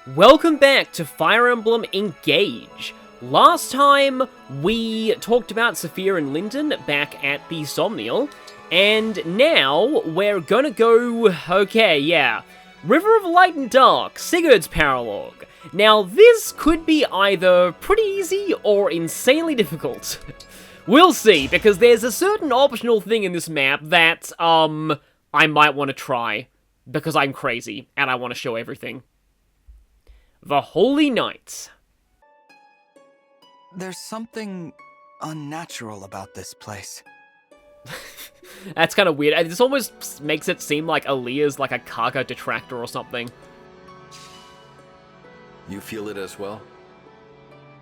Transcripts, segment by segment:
Welcome back to Fire Emblem Engage. Last time, we talked about Saphir and Linden back at the Somnial, and now we're gonna go, River of Light and Dark, Sigurd's Paralogue. Now, this could be either pretty easy or insanely difficult. We'll see, because there's a certain optional thing in this map that, I might want to try, because I'm crazy, and I want to show everything. The Holy Knights. There's something unnatural about this place. That's kind of weird. This almost makes it seem like Aaliyah's like a Kaga detractor or something. You feel it as well?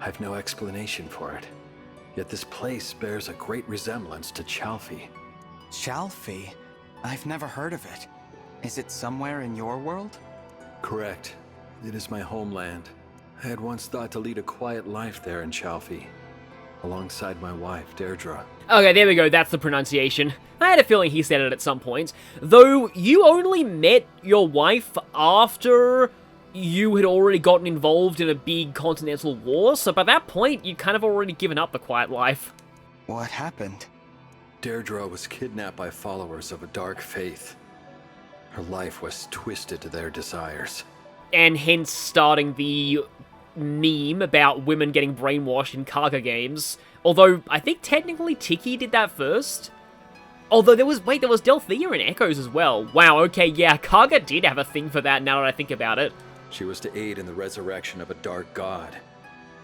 I've no explanation for it. Yet this place bears a great resemblance to Chalfie. Chalfie? I've never heard of it. Is it somewhere in your world? Correct. It is my homeland. I had once thought to lead a quiet life there in Chalfie, alongside my wife, Deirdre. Okay, there we go, that's the pronunciation. I had a feeling he said it at some point. Though, you only met your wife after you had already gotten involved in a big continental war, so by that point, you'd kind of already given up the quiet life. What happened? Deirdre was kidnapped by followers of a dark faith. Her life was twisted to their desires. And hence starting the meme about women getting brainwashed in Kaga games. Although, I think technically Tiki did that first. Although there was Delthea and Echoes as well. Wow, okay, yeah, Kaga did have a thing for that now that I think about it. She was to aid in the resurrection of a dark god,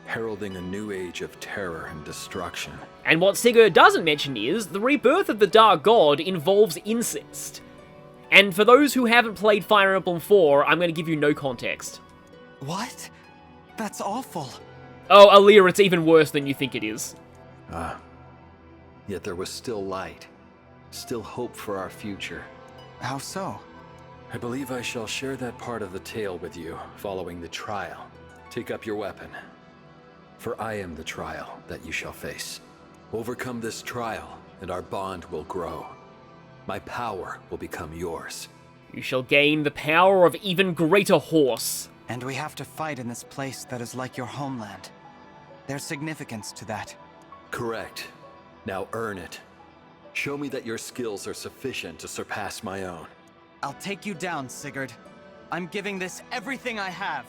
heralding a new age of terror and destruction. And what Sigurd doesn't mention is, the rebirth of the dark god involves incest. And for those who haven't played Fire Emblem 4, I'm going to give you no context. What? That's awful. Oh, Aaliyah, it's even worse than you think it is. Yet there was still light. Still hope for our future. How so? I believe I shall share that part of the tale with you following the trial. Take up your weapon, for I am the trial that you shall face. Overcome this trial, and our bond will grow. My power will become yours. You shall gain the power of even greater horse. And we have to fight in this place that is like your homeland. There's significance to that. Correct. Now earn it. Show me that your skills are sufficient to surpass my own. I'll take you down, Sigurd. I'm giving this everything I have.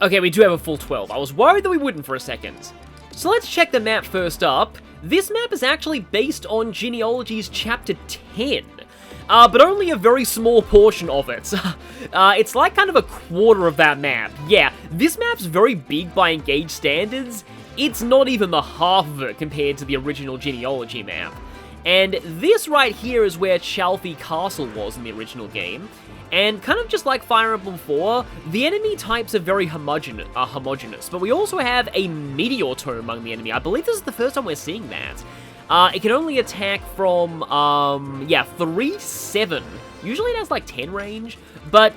Okay, we do have a full 12. I was worried that we wouldn't for a second. So let's check the map first up. This map is actually based on Genealogy's Chapter 10, but only a very small portion of it. It's like kind of a quarter of that map. Yeah, this map's very big by Engage standards. It's not even the half of it compared to the original Genealogy map. And this right here is where Chalfie Castle was in the original game. And kind of just like Fire Emblem 4, the enemy types are very homogeneous, but we also have a Meteor Tome among the enemy. I believe this is the first time we're seeing that. It can only attack from, 3-7. Usually it has like 10 range, but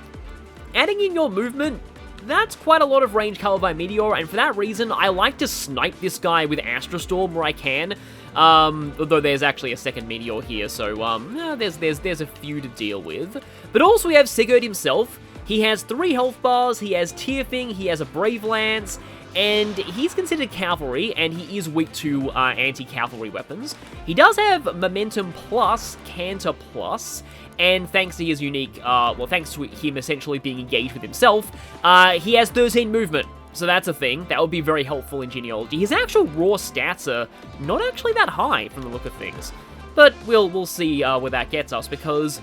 adding in your movement, that's quite a lot of range covered by Meteor, and for that reason, I like to snipe this guy with Astra Storm where I can. Although there's actually a second Meteor here, so, there's a few to deal with. But also we have Sigurd himself. He has 3 health bars, he has Tearfing, he has a Brave Lance, and he's considered cavalry, and he is weak to, anti-cavalry weapons. He does have Momentum Plus, Canter Plus, and thanks to his unique, thanks to him essentially being engaged with himself, he has 13 movement. So that's a thing. That would be very helpful in Genealogy. His actual raw stats are not actually that high from the look of things. But we'll see where that gets us, because...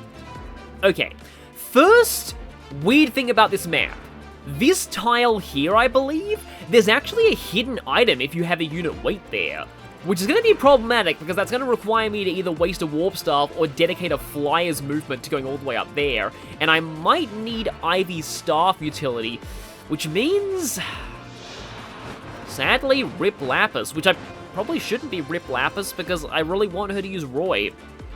Okay. First, weird thing about this map. This tile here, I believe, there's actually a hidden item if you have a unit weight there. Which is going to be problematic, because that's going to require me to either waste a Warp Staff or dedicate a Flyer's movement to going all the way up there. And I might need Ivy's Staff utility. Which means, sadly, Rip Lapis, which I probably shouldn't be Rip Lapis because I really want her to use Roy.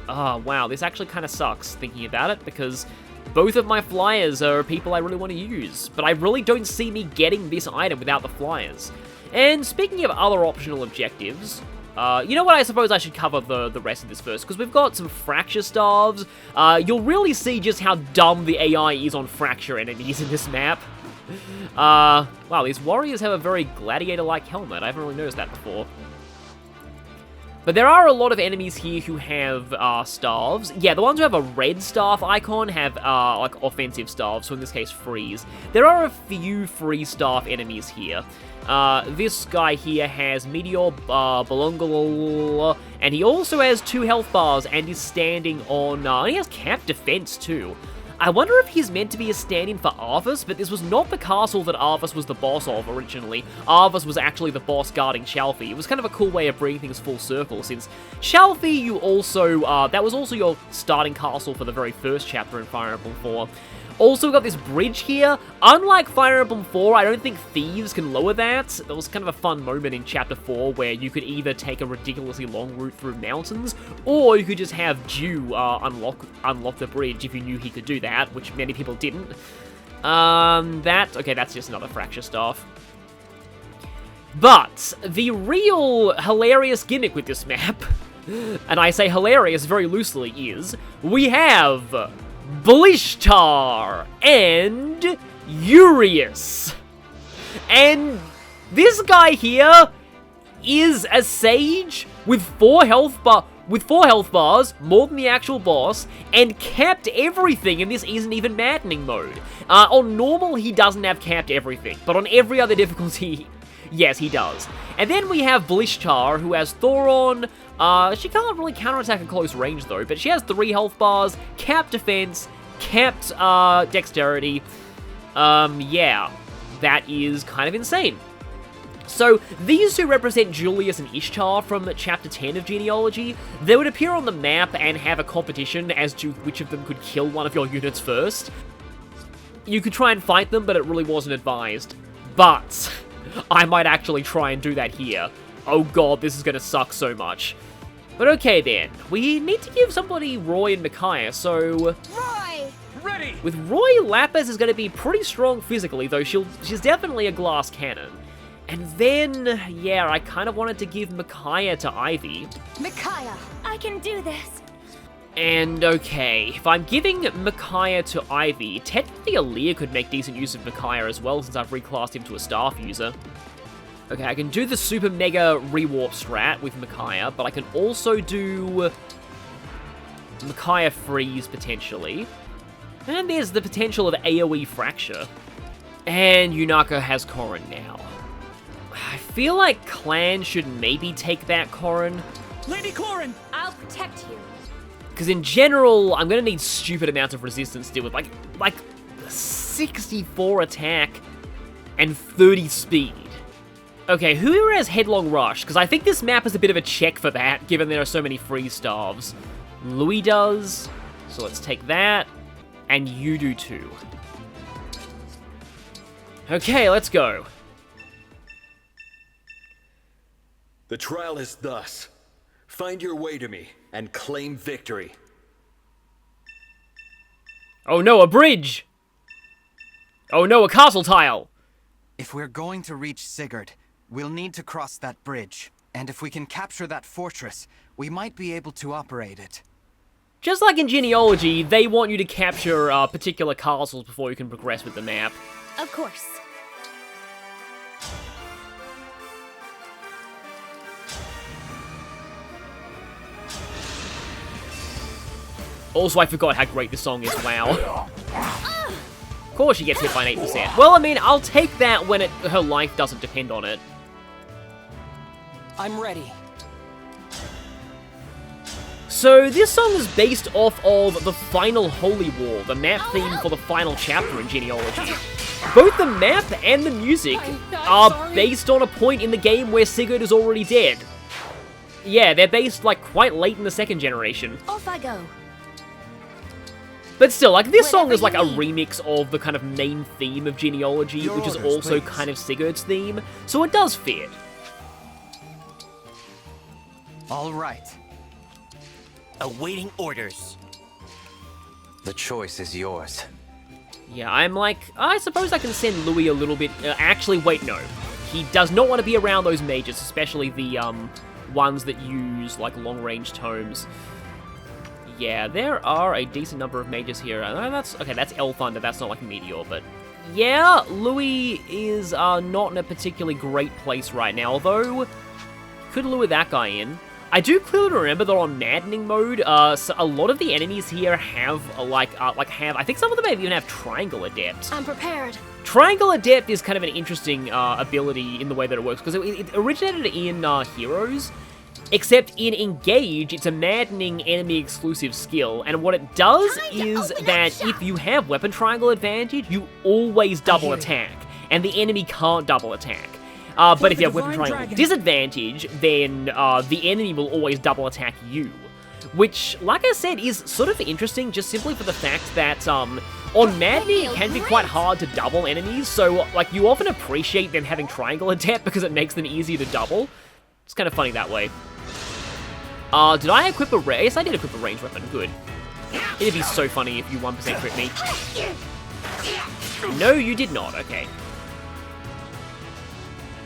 Oh, wow, this actually kind of sucks thinking about it because both of my flyers are people I really want to use, but I really don't see me getting this item without the flyers. And speaking of other optional objectives, you know what, I suppose I should cover the rest of this first, because we've got some Fracture Staves. You'll really see just how dumb the AI is on Fracture enemies in this map. Wow, these warriors have a very gladiator-like helmet. I haven't really noticed that before. But there are a lot of enemies here who have staves. Yeah, the ones who have a red staff icon have like offensive staves, so in this case freeze. There are a few free staff enemies here. This guy here has Meteor Balongal, and he also has 2 health bars and is standing on, and he has cap defense too. I wonder if he's meant to be a stand-in for Arthas, but this was not the castle that Arthas was the boss of originally. Arthas was actually the boss guarding Shalfie. It was kind of a cool way of bringing things full circle, since Shalfie, you also, that was also your starting castle for the very first chapter in Fire Emblem 4. Also, we've got this bridge here. Unlike Fire Emblem 4, I don't think thieves can lower that. That was kind of a fun moment in Chapter 4 where you could either take a ridiculously long route through mountains, or you could just have Dew unlock the bridge if you knew he could do that, which many people didn't. Okay, that's just another Fracture Staff. But the real hilarious gimmick with this map, and I say hilarious very loosely, is we have Blishtar and Urius. And this guy here is a sage with 4 health bars, more than the actual boss, and capped everything in this Isn't Even Maddening mode. On normal, he doesn't have capped everything, but on every other difficulty, yes, he does. And then we have Blishtar, who has Thoron. She can't really counterattack at close range, though, but she has 3 health bars, capped defense, capped dexterity. Yeah, that is kind of insane. So, these two represent Julius and Ishtar from Chapter 10 of Genealogy. They would appear on the map and have a competition as to which of them could kill one of your units first. You could try and fight them, but it really wasn't advised. But I might actually try and do that here. Oh god, this is gonna suck so much. But okay then, we need to give somebody Roy and Micaiah, so Roy! Ready! with Roy, Lapis is gonna be pretty strong physically, though she's definitely a glass cannon. And then, yeah, I kind of wanted to give Micaiah to Ivy. Micaiah, I can do this. And okay, if I'm giving Micaiah to Ivy, technically Aaliyah could make decent use of Micaiah as well, since I've reclassed him to a staff user. Okay, I can do the super mega rewarp strat with Micaiah, but I can also do Micaiah freeze potentially. And there's the potential of AoE fracture. And Yunaka has Corrin now. I feel like Clan should maybe take that Corrin. Lady Corrin, I'll protect you. Because in general, I'm going to need stupid amounts of resistance to deal with, like 64 attack and 30 speed. Okay, who here has Headlong Rush? Because I think this map is a bit of a check for that, given there are so many free staves. Louis does, so let's take that, and you do too. Okay, let's go. The trial is thus. Find your way to me and claim victory. Oh no, a bridge! Oh no, a castle tile! If we're going to reach Sigurd, we'll need to cross that bridge. And if we can capture that fortress, we might be able to operate it. Just like in Genealogy, they want you to capture particular castles before you can progress with the map. Of course. Also, I forgot how great this song is, wow. Of course she gets hit by an 8%. Well, I mean, I'll take that when her life doesn't depend on it. I'm ready. So, this song is based off of the final Holy War, the map theme for the final chapter in Genealogy. Both the map and the music are based on a point in the game where Sigurd is already dead. Yeah, they're based, like, quite late in the second generation. Off I go. But still, like, this song Whatever is like you a need. remix of the kind of main theme of genealogy, Your which is orders, also please. kind of Sigurd's theme, so it does fit. All right. Awaiting orders. The choice is yours. Yeah, I'm like, I suppose I can send Louis a little bit... actually, wait, no. He does not want to be around those mages, especially the ones that use, like, long-range tomes. Yeah, there are a decent number of mages here. That's El Thunder, that's not like Meteor, but... Yeah, Louis is not in a particularly great place right now, although... Could lure that guy in. I do clearly remember that on Maddening mode, so a lot of the enemies here have, I think some of them even have Triangle Adept. I'm prepared. Triangle Adept is kind of an interesting ability in the way that it works, because it originated in Heroes, except in Engage, it's a maddening enemy-exclusive skill, and what it does is that if you have Weapon Triangle Advantage, you always double attack, and the enemy can't double attack. But if you have Weapon Triangle Disadvantage, then the enemy will always double attack you. Which, like I said, is sort of interesting just simply for the fact that on Maddening it can be quite hard to double enemies, so like you often appreciate them having Triangle Adept because it makes them easier to double. It's kind of funny that way. Did I equip a range? Yes, I did equip a ranged weapon. Good. It'd be so funny if you 1% crit me. No, you did not. Okay.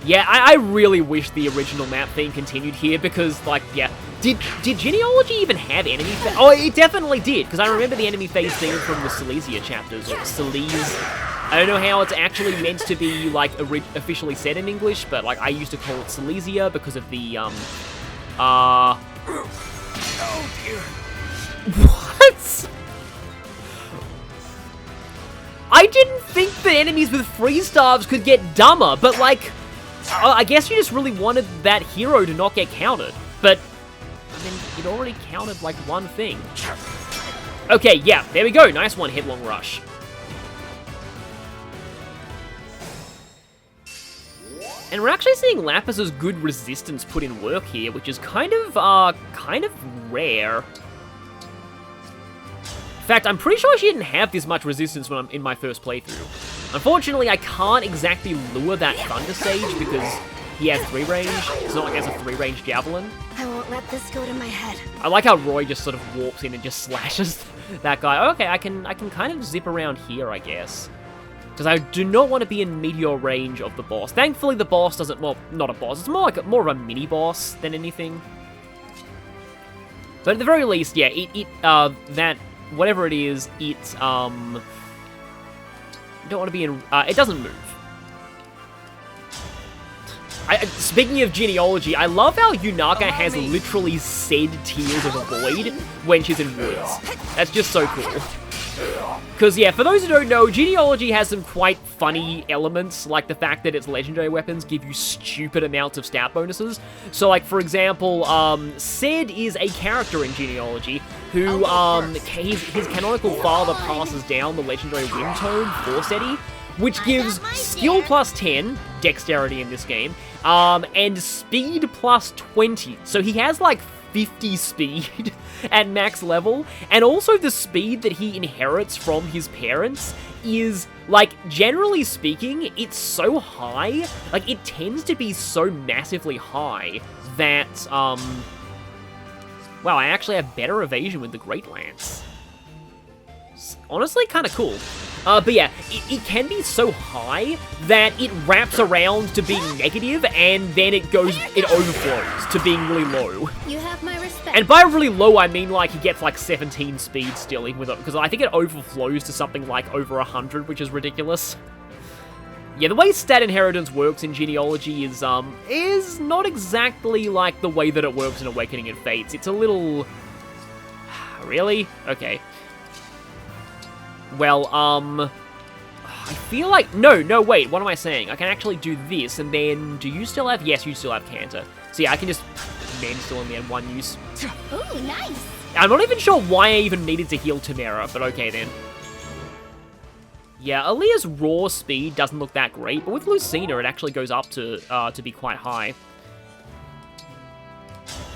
Yeah, I really wish the original map theme continued here because, like, yeah. Did Genealogy even have enemy phase? Oh, it definitely did, because I remember the enemy phase theme from the Silesia chapters, or Silesia. I don't know how it's actually meant to be, like, officially said in English, but, like, I used to call it Silesia because of the, Oh, dear. What? I didn't think that enemies with freeze staves could get dumber, but, like... I guess you just really wanted that hero to not get countered, but, I mean, it already counted, like, one thing. Okay, yeah, there we go, nice one, Headlong Rush. And we're actually seeing Lapis's good resistance put in work here, which is kind of rare. In fact, I'm pretty sure she didn't have this much resistance when I'm in my first playthrough. Unfortunately, I can't exactly lure that Thunder Sage because he has 3 range. It's not like he has a 3-range Javelin. I won't let this go to my head. I like how Roy just sort of warps in and just slashes that guy. Okay, I can kind of zip around here, I guess. Because I do not want to be in meteor range of the boss. Thankfully, the boss doesn't... Well, not a boss. It's more of a mini-boss than anything. But at the very least, yeah, that... Whatever it is, it's, don't want to be in... it doesn't move. Speaking of genealogy, I love how Yunaka has literally said Tears of a Void when she's in woods. That's just so cool. Because, yeah, for those who don't know, genealogy has some quite funny elements, like the fact that its legendary weapons give you stupid amounts of stat bonuses. So, like, for example, Ced is a character in genealogy who, his canonical father passes down the legendary Wind Tome for Cedi, which gives skill plus 10, dexterity in this game, and speed plus 20. So he has, like, 50 speed at max level, and also the speed that he inherits from his parents is, like, generally speaking, it's so high, like, it tends to be so massively high that, wow, I actually have better evasion with the Great Lance. Honestly, kind of cool. But yeah, it can be so high that it wraps around to being negative, and then it overflows to being really low. You have my respect. And by really low, I mean, like, he gets, like, 17 speed still, even with it, because I think it overflows to something like over 100, which is ridiculous. Yeah, the way stat inheritance works in genealogy is not exactly like the way that it works in Awakening and Fates. It's a little... Really? Okay. Well, I feel like... No, wait, what am I saying? I can actually do this, and then... Do you still have... Yes, you still have Canter. So yeah, I can just... Man, still only had 1 use. Ooh, nice. I'm not even sure why I even needed to heal Tamara, but okay then. Yeah, Aaliyah's raw speed doesn't look that great, but with Lucina, it actually goes up to be quite high.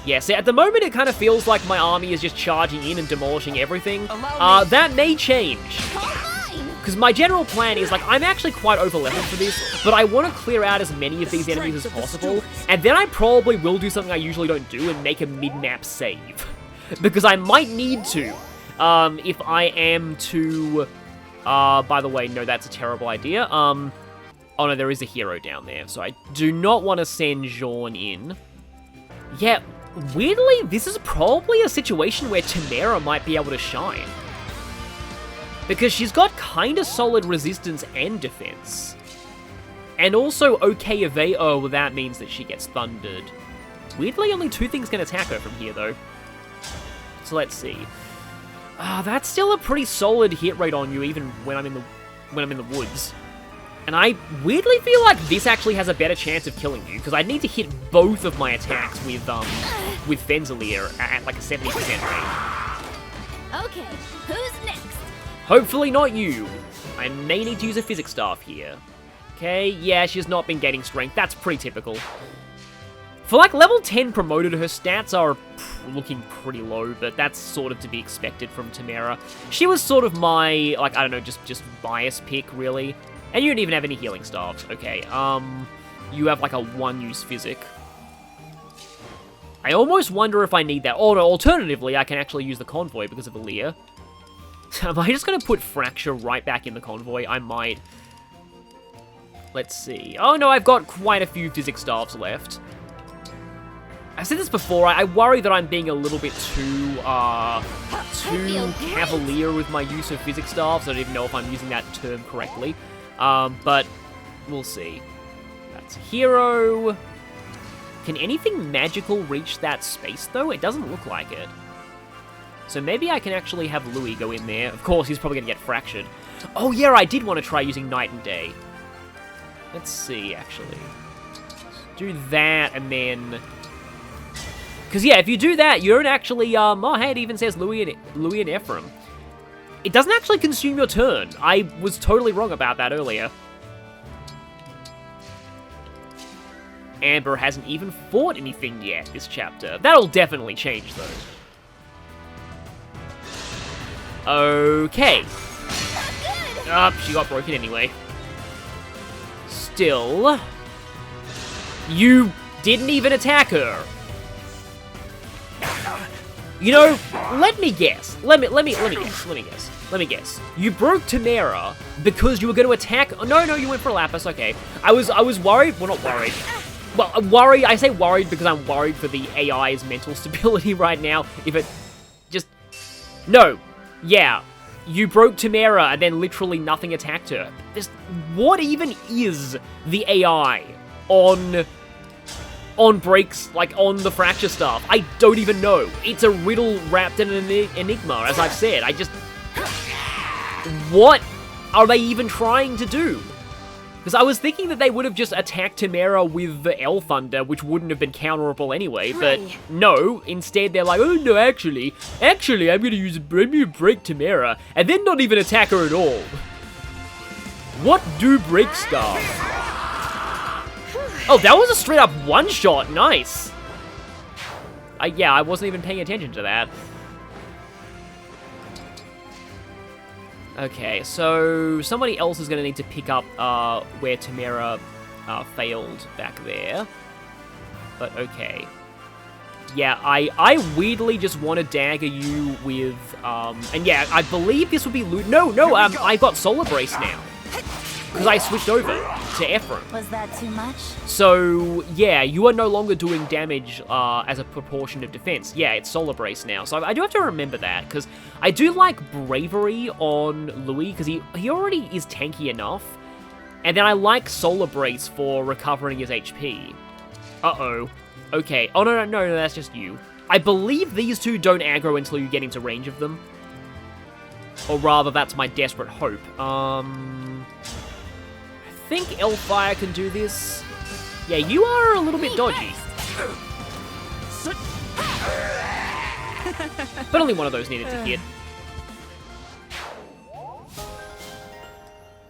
Yeah, see, at the moment it kind of feels like my army is just charging in and demolishing everything. Allow me. That may change. All mine! Because my general plan is, like, I'm actually quite over-leveled for this, but I want to clear out as many of these enemies as possible, and then I probably will do something I usually don't do and make a mid-map save. Because I might need to, if I am to... by the way, no, that's a terrible idea. Oh no, there is a hero down there, so I do not want to send Jean in. Yeah, weirdly, this is probably a situation where Tamara might be able to shine. Because she's got kinda solid resistance and defense. And also okay evade. Oh, well, that means that she gets thundered. Weirdly, only 2 things can attack her from here, though. So let's see. That's still a pretty solid hit rate on you, even when I'm in the woods. And I weirdly feel like this actually has a better chance of killing you, because I need to hit both of my attacks with Fenzilier at like a 70% rate. Okay, who's next? Hopefully not you. I may need to use a physics staff here. Okay, yeah, she's not been gaining strength. That's pretty typical. For like level 10 promoted, her stats are looking pretty low, but that's sort of to be expected from Tamara. She was sort of my, like, I don't know, just bias pick, really. And you don't even have any healing staffs. Okay, you have like a 1-use physic. I almost wonder if I need that. Oh no, alternatively, I can actually use the convoy because of Aaliyah. Am I just going to put Fracture right back in the convoy? I might. Let's see. Oh no, I've got quite a few physics staffs left. I've said this before, I worry that I'm being a little bit too cavalier with my use of physics staffs. I don't even know if I'm using that term correctly. But we'll see. That's hero. Can anything magical reach that space, though? It doesn't look like it. So maybe I can actually have Louis go in there. Of course, he's probably going to get fractured. Oh yeah, I did want to try using Night and Day. Let's see, actually. Do that, and then... Because yeah, if you do that, you don't actually, oh hey, it even says Louis and Ephraim. It doesn't actually consume your turn. I was totally wrong about that earlier. Amber hasn't even fought anything yet this chapter. That'll definitely change, though. Okay. She got broken anyway. Still... You didn't even attack her. You know, let me guess. Let me guess. You broke Tamara because you were going to attack... Oh, no, you went for a Lapis, okay. I was worried. Well, not worried. Well, worried. I say worried because I'm worried for the AI's mental stability right now. If it just... No. Yeah. You broke Tamara and then literally nothing attacked her. What even is the AI on breaks, like, on the fracture stuff? I don't even know. It's a riddle wrapped in an enigma, as I've said. What are they even trying to do? Because I was thinking that they would have just attacked Tamara with the L Thunder, which wouldn't have been counterable anyway, but no. Instead, they're like, oh no, actually, I'm gonna break Tamara, and then not even attack her at all. What do break stuff? Oh, that was a straight-up one-shot. Nice. Yeah, I wasn't even paying attention to that. Okay, so somebody else is going to need to pick up where Tamara failed back there. But okay. Yeah, I weirdly just want to dagger you with... and yeah, I believe this would be loot. No, I got Solar Brace now. Because I switched over to Ephraim. Was that too much? So, yeah, you are no longer doing damage as a proportion of defense. Yeah, it's Solar Brace now. So I do have to remember that, because I do like Bravery on Louis, because he already is tanky enough. And then I like Solar Brace for recovering his HP. Uh-oh. Okay. Oh, no, that's just you. I believe these two don't aggro until you get into range of them. Or rather, that's my desperate hope. I think Elfire can do this. Yeah, you are a little bit dodgy. But only one of those needed to hit.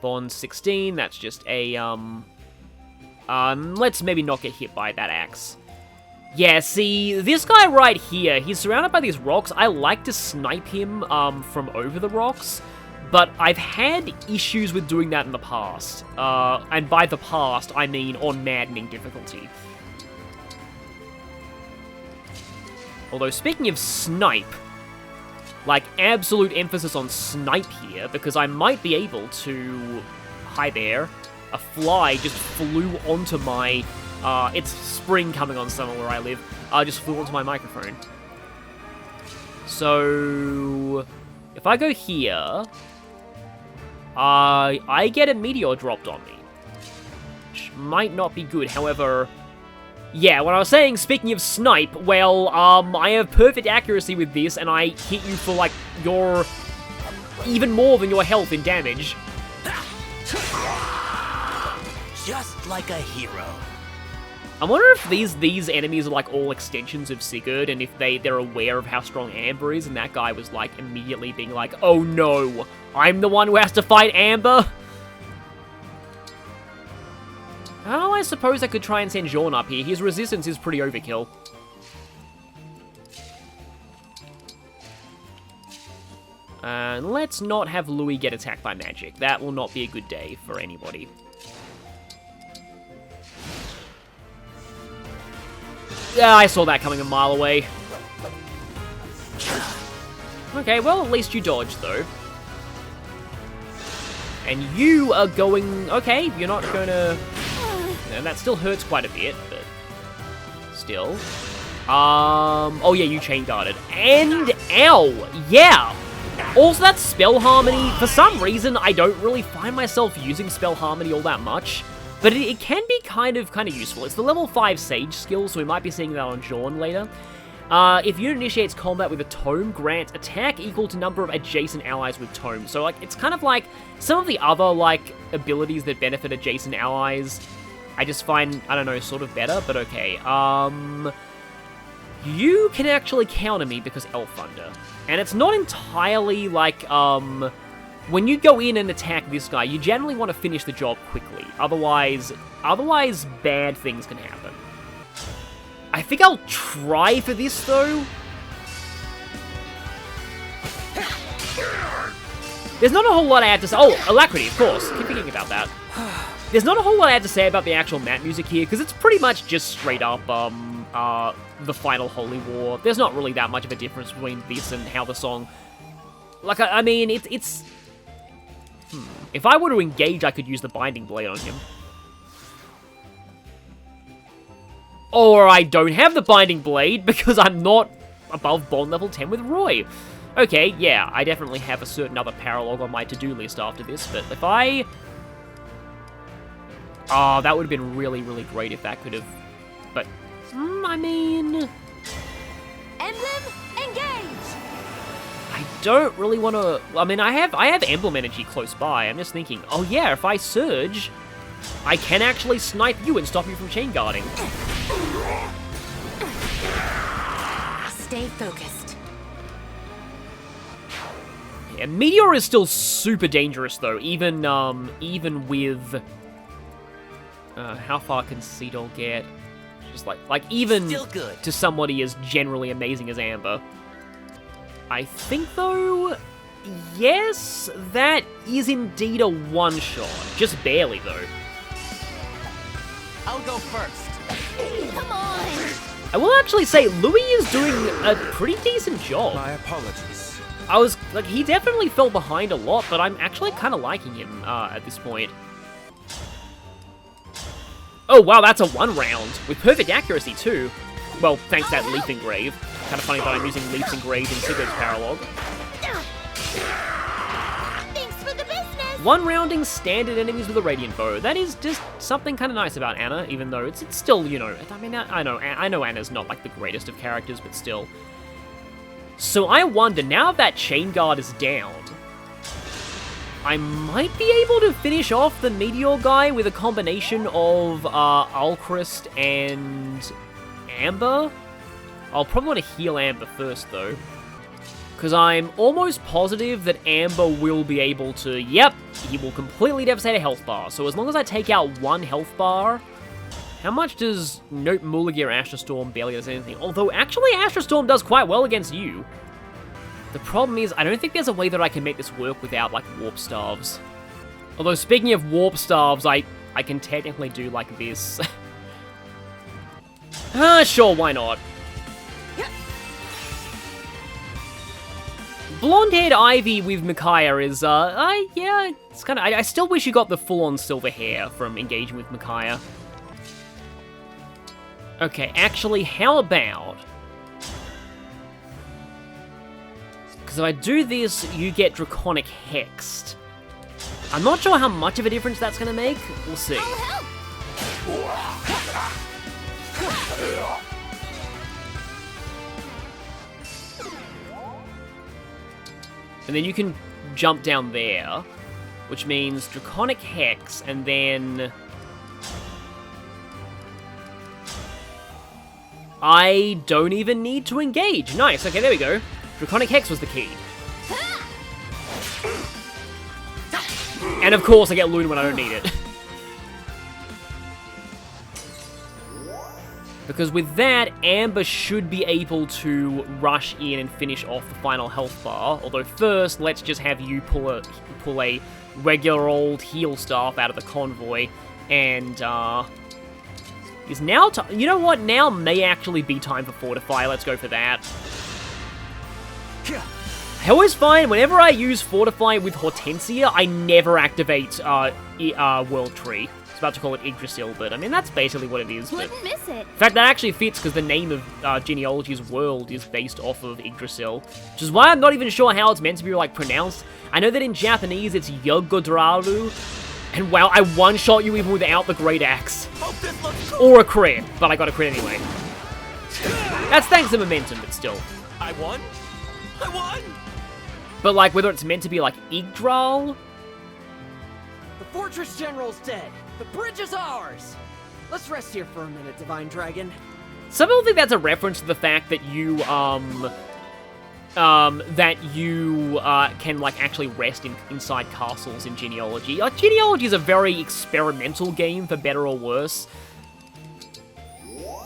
Bond 16, that's just a, let's maybe not get hit by that axe. Yeah, see, this guy right here, he's surrounded by these rocks. I like to snipe him from over the rocks, but I've had issues with doing that in the past. And by the past, I mean on maddening difficulty. Although, speaking of snipe, like, absolute emphasis on snipe here, because I might be able to... Hi there. A fly just flew onto my... it's spring coming on summer where I live. Just flew onto my microphone. So... If I go here... I get a meteor dropped on me. Which might not be good, however... Yeah, when I was saying, speaking of snipe, well, I have perfect accuracy with this, and I hit you for, like, your... even more than your health in damage. Just like a hero. I wonder if these enemies are, like, all extensions of Sigurd, and if they're aware of how strong Amber is, and that guy was, like, immediately being like, oh no, I'm the one who has to fight Amber? Oh, I suppose I could try and send Jorn up here. His resistance is pretty overkill. And let's not have Louis get attacked by magic. That will not be a good day for anybody. Yeah, I saw that coming a mile away. Okay, well, at least you dodged, though. And you are going... Okay, you're not gonna... And that still hurts quite a bit, but... Still. Oh yeah, you chain guarded. And... Ow! Yeah! Also, that Spell Harmony, for some reason, I don't really find myself using Spell Harmony all that much. But it can be kind of useful. It's the level 5 Sage skill, so we might be seeing that on Jorn later. If unit initiates combat with a tome, grant attack equal to number of adjacent allies with tome. So, like, it's kind of like some of the other, like, abilities that benefit adjacent allies. I just find, I don't know, sort of better, but okay. You can actually counter me because Elf Thunder. And it's not entirely like, when you go in and attack this guy, you generally want to finish the job quickly. Otherwise bad things can happen. I think I'll try for this, though. There's not a whole lot I have to say. Oh, Alacrity, of course. Keep thinking about that. There's not a whole lot I have to say about the actual map music here, because it's pretty much just straight up, the final Holy War. There's not really that much of a difference between this and how the song... Like, I mean, it's... If I were to engage, I could use the Binding Blade on him. Or I don't have the Binding Blade, because I'm not above Bond level 10 with Roy. Okay, yeah, I definitely have a certain other paralog on my to-do list after this, but if I... Oh, that would have been really, really great if that could have... But, I mean... Emblem, engage! I don't really want to... I mean, I have Emblem energy close by. I'm just thinking, oh yeah, if I surge, I can actually snipe you and stop you from chain guarding. Stay focused. Yeah, Meteor is still super dangerous, though, even with... how far can Seedol get? Just like even Still good. To somebody as generally amazing as Amber. I think, though, yes, that is indeed a one-shot. Just barely, though. I'll go first. Come on! I will actually say, Louis is doing a pretty decent job. My apologies. I was, like, he definitely fell behind a lot, but I'm actually kind of liking him at this point. Oh, wow, that's a 1 round, with perfect accuracy, too. Well, thanks to that Leap Engrave. Kind of funny that I'm using Leaps Engraved in Sigurd's paralog. Thanks for the business! 1 rounding standard enemies with a Radiant Bow. That is just something kind of nice about Anna, even though it's still, you know, I mean, I know Anna's not, like, the greatest of characters, but still. So I wonder, now that Chain Guard is down, I might be able to finish off the Meteor guy with a combination of Alchrist and Amber. I'll probably want to heal Amber first, though. Because I'm almost positive that Amber will be able to... Yep, he will completely devastate a health bar. So as long as I take out 1 health bar, How much does Nope Mulligar Astra Storm barely does anything? Although, actually, Astra Storm does quite well against you. The problem is, I don't think there's a way that I can make this work without, like, Warp Staves. Although, speaking of Warp Staves, I can technically do, like, this. Sure, why not? Blonde-haired Ivy with Micaiah is, yeah, it's kind of... I still wish you got the full-on silver hair from engaging with Micaiah. Okay, actually, how about... Because if I do this, you get Draconic Hexed. I'm not sure how much of a difference that's going to make. We'll see. And then you can jump down there, which means Draconic Hex, and then... I don't even need to engage. Nice, okay, there we go. Draconic Hex was the key. And of course I get Loon when I don't need it. Because with that, Amber should be able to rush in and finish off the final health bar. Although first, let's just have you pull a regular old heal staff out of the convoy. And, is now time... You know what? Now may actually be time for Fortify. Let's go for that. I always find whenever I use Fortify with Hortensia, I never activate World Tree. I was about to call it Yggdrasil, but I mean, that's basically what it is. Wouldn't miss it. In fact, that actually fits because the name of Genealogy's world is based off of Yggdrasil, which is why I'm not even sure how it's meant to be, like, pronounced. I know that in Japanese it's Yogodraru, and wow, I one-shot you even without the Great Axe. Or a crit, but I got a crit anyway. That's thanks to momentum, but still. I won? I won! But, like, whether it's meant to be, like, Yggdrasil? The Fortress General's dead. The bridge is ours. Let's rest here for a minute, Divine Dragon. Some people think that's a reference to the fact that you, can, like, actually rest inside castles in Genealogy. Like, Genealogy is a very experimental game, for better or worse.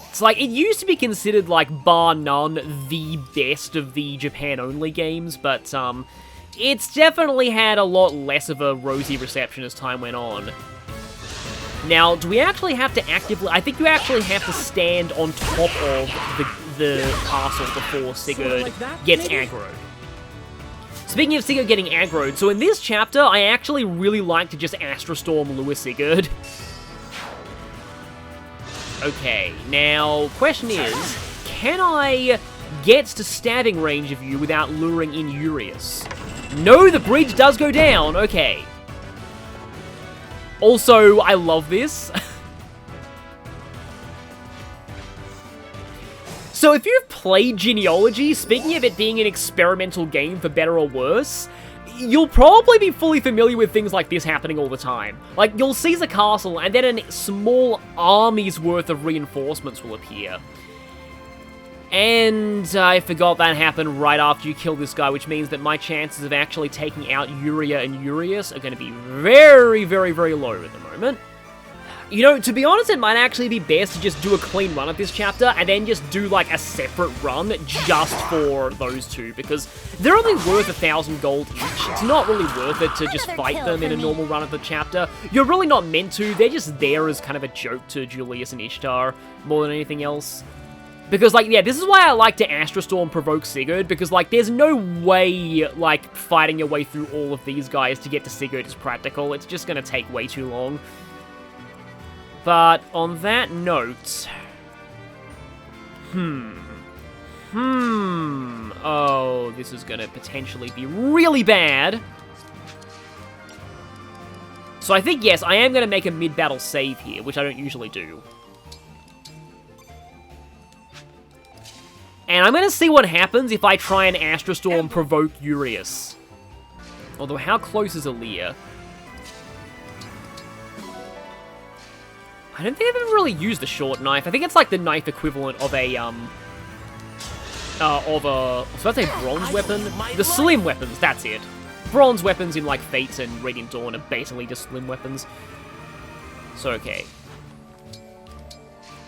It's like, it used to be considered, like, bar none, the best of the Japan-only games, but, it's definitely had a lot less of a rosy reception as time went on. Now, do we actually have to actively... I think you actually have to stand on top of the castle before Sigurd gets aggroed. Speaking of Sigurd getting aggroed, so in this chapter, I actually really like to just Astra Storm Lure Sigurd. Okay, now, question is, can I get to stabbing range of you without luring in Urius? No, the bridge does go down, okay. Also, I love this. So if you've played Genealogy, speaking of it being an experimental game for better or worse, you'll probably be fully familiar with things like this happening all the time. Like, you'll seize a castle, and then a small army's worth of reinforcements will appear. And I forgot that happened right after you kill this guy, which means that my chances of actually taking out Uria and Urius are going to be very, very, very low at the moment. You know, to be honest, it might actually be best to just do a clean run of this chapter, and then just do, like, a separate run just for those two, because they're only worth 1,000 gold each. It's not really worth it to just fight them in a normal run of the chapter. You're really not meant to. They're just there as kind of a joke to Julius and Ishtar, more than anything else. Because, like, yeah, this is why I like to Astra Storm provoke Sigurd, because, like, there's no way, like, fighting your way through all of these guys to get to Sigurd is practical. It's just gonna take way too long. But on that note... Oh, this is gonna potentially be really bad. So I think, yes, I am gonna make a mid-battle save here, which I don't usually do. And I'm gonna see what happens if I try and Astra Storm provoke Urius. Although, how close is Aaliyah? I don't think I've ever really used the short knife. I think it's like the knife equivalent of a, I was about to say bronze weapon? The slim weapons, that's it. Bronze weapons in, like, Fates and Radiant Dawn are basically just slim weapons. So, okay.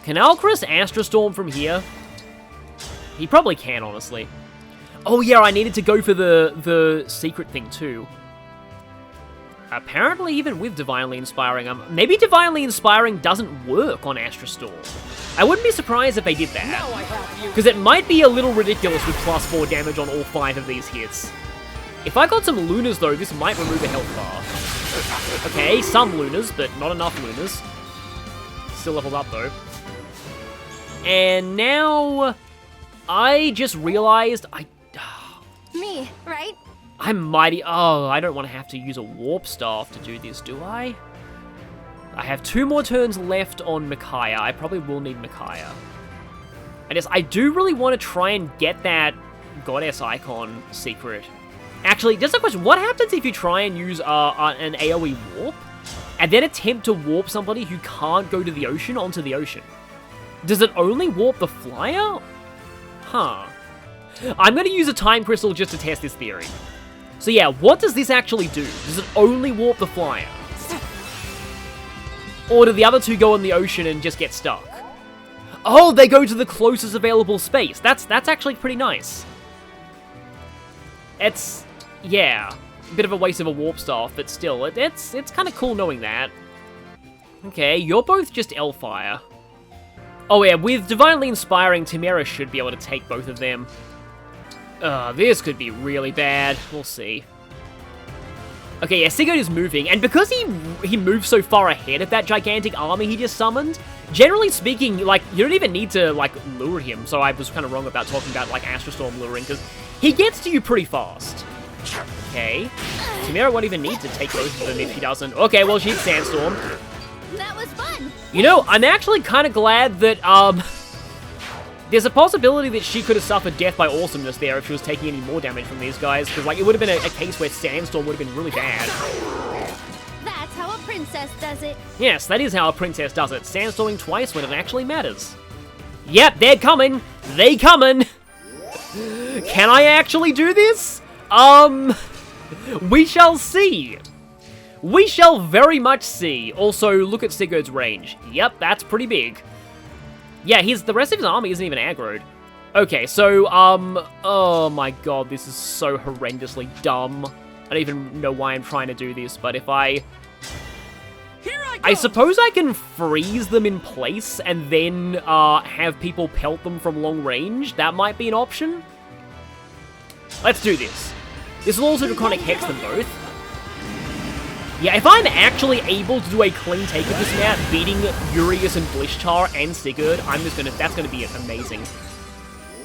Can Alcrus Astra Storm from here? He probably can, honestly. Oh yeah, I needed to go for the secret thing too. Apparently, even with Divinely Inspiring, maybe Divinely Inspiring doesn't work on Astra Storm. I wouldn't be surprised if they did that, because it might be a little ridiculous with +4 damage on all 5 of these hits. If I got some Lunas, though, this might remove a health bar. Okay, some Lunas, but not enough Lunas. Still leveled up, though. And now, I just realized Me, right? I'm mighty. Oh, I don't want to have to use a warp staff to do this, do I? I have 2 more turns left on Micaiah. I probably will need Micaiah. I do really want to try and get that goddess icon secret. Actually, just a question. What happens if you try and use an AoE warp and then attempt to warp somebody who can't go to the ocean onto the ocean? Does it only warp the flyer? Huh. I'm going to use a time crystal just to test this theory. So yeah, what does this actually do? Does it only warp the flyer? Or do the other 2 go in the ocean and just get stuck? Oh, they go to the closest available space. That's actually pretty nice. It's, yeah, a bit of a waste of a warp staff, but still, it's kind of cool knowing that. Okay, you're both just Elfire. Oh yeah, with Divinely Inspiring, Timera should be able to take both of them. This could be really bad. We'll see. Okay, yeah, Sigurd is moving, and because he moved so far ahead of that gigantic army he just summoned, generally speaking, like, you don't even need to, like, lure him, so I was kind of wrong about talking about, like, Astra Storm luring, because he gets to you pretty fast. Okay. Timera won't even need to take both of them if he doesn't. Okay, well, she's Sandstorm. That was fun. You know, I'm actually kind of glad that, there's a possibility that she could have suffered death by awesomeness there if she was taking any more damage from these guys, because, like, it would have been a case where Sandstorm would have been really bad. That's how a princess does it. Yes, that is how a princess does it, sandstorming twice when it actually matters. Yep, they're coming! They coming! Can I actually do this? We shall see. We shall very much see. Also, look at Sigurd's range. Yep, that's pretty big. Yeah, the rest of his army isn't even aggroed. Okay, so, oh my god, this is so horrendously dumb. I don't even know why I'm trying to do this, but if I suppose I can freeze them in place and then, have people pelt them from long range. That might be an option. Let's do this. This will also Draconic Hex them both. Yeah, if I'm actually able to do a clean take of this map, beating Urius and Blishtar and Sigurd, that's gonna be amazing.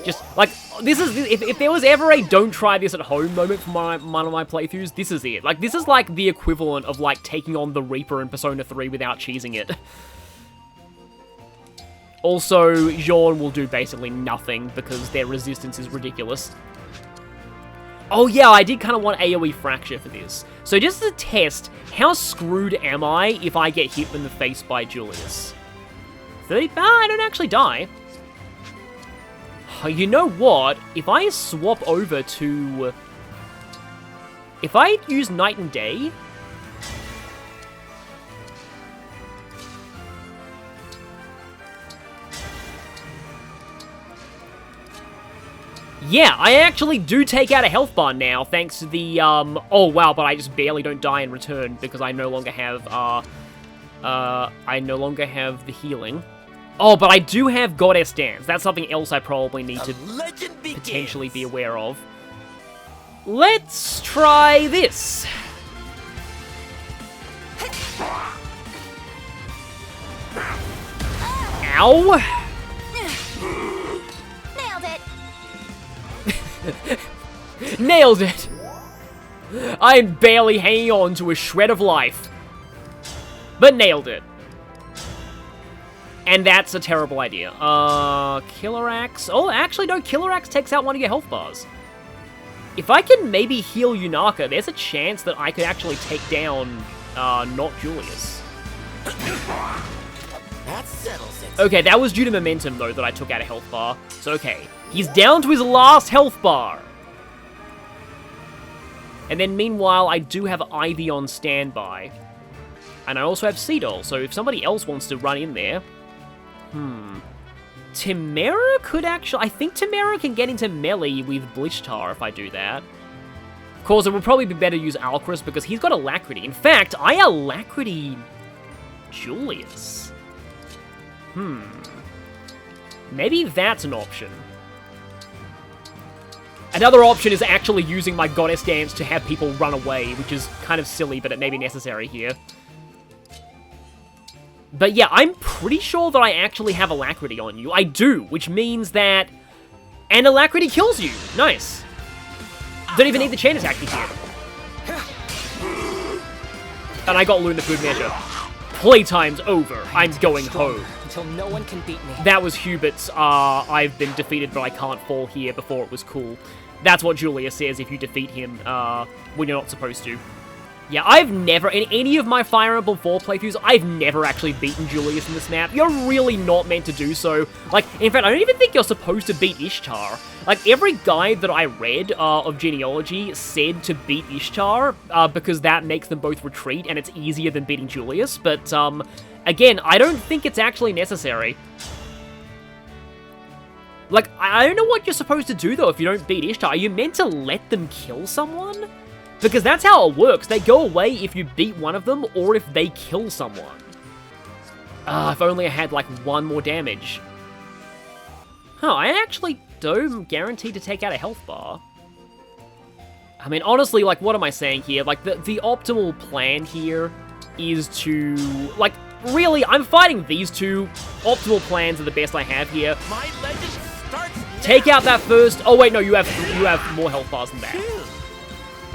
Just, like, if there was ever a don't try this at home moment for one of my playthroughs, this is it. Like, this is like the equivalent of, like, taking on the Reaper in Persona 3 without cheesing it. Also, Jorn will do basically nothing because their resistance is ridiculous. Oh yeah, I did kind of want AoE Fracture for this. So just as a test, how screwed am I if I get hit in the face by Julius? 30? I don't actually die. You know what? If I swap over to... If I use Night and Day... Yeah, I actually do take out a health bar now, thanks to the, oh wow, but I just barely don't die in return, because I no longer have, the healing. Oh, but I do have Goddess Dance. That's something else I probably need to potentially be aware of. Let's try this. Ow! Nailed it! I'm barely hanging on to a shred of life. But nailed it. And that's a terrible idea. Killer Axe. Oh, actually, no, Killer Axe takes out one of your health bars. If I can maybe heal Yunaka, there's a chance that I could actually take down, not Julius. That settles it. Okay, that was due to momentum, though, that I took out a health bar. So, okay. He's down to his last health bar. And then, meanwhile, I do have Ivy on standby. And I also have Seedol, so if somebody else wants to run in there... Temera could actually... I think Temera can get into melee with Blishtar if I do that. Of course, it would probably be better to use Alcrus because he's got Alacrity. In fact, I Alacrity Julius. Maybe that's an option. Another option is actually using my Goddess Dance to have people run away, which is kind of silly, but it may be necessary here. But yeah, I'm pretty sure that I actually have Alacrity on you. I do, which means that... And Alacrity kills you. Nice. Don't even need the chain attack here. And I got Luna Good Measure. Playtime's over. I'm going home. Until no one can beat me. That was Hubert's, I've been defeated but I can't fall here before it was cool. That's what Julius says if you defeat him, when you're not supposed to. Yeah, I've never, in any of my Fire Emblem 4 playthroughs, I've never actually beaten Julius in this map. You're really not meant to do so. Like, in fact, I don't even think you're supposed to beat Ishtar. Like, every guide that I read of Genealogy said to beat Ishtar, because that makes them both retreat, and it's easier than beating Julius. But, again, I don't think it's actually necessary. Like, I don't know what you're supposed to do, though, if you don't beat Ishtar. Are you meant to let them kill someone? Because that's how it works. They go away if you beat one of them, or if they kill someone. If only I had, like, one more damage. Huh, I actually don't guarantee to take out a health bar. I mean, honestly, like, what am I saying here? Like, the optimal plan here is to, like, really, I'm fighting these two. Optimal plans are the best I have here. My legend starts now. Take out that first... Oh, wait, no, you have more health bars than that.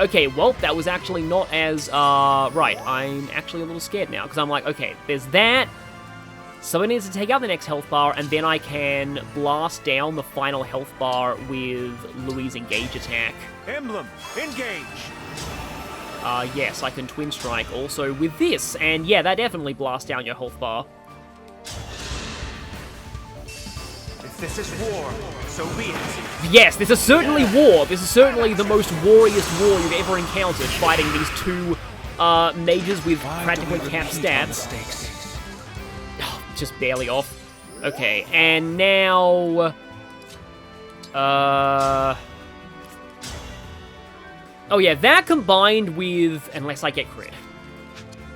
Okay, well, that was actually not as, right. I'm actually a little scared now, because I'm like, okay, there's that. Someone needs to take out the next health bar, and then I can blast down the final health bar with Louis' Engage attack. Emblem, engage. Yes, I can Twin Strike also with this, and yeah, that definitely blasts down your health bar. If this is war, so be it. Yes, this is certainly war. This is certainly the most warriest war you've ever encountered, fighting these two mages with practically capped stats. Oh, just barely off. Okay, and now... Oh yeah, that combined with... Unless I get crit.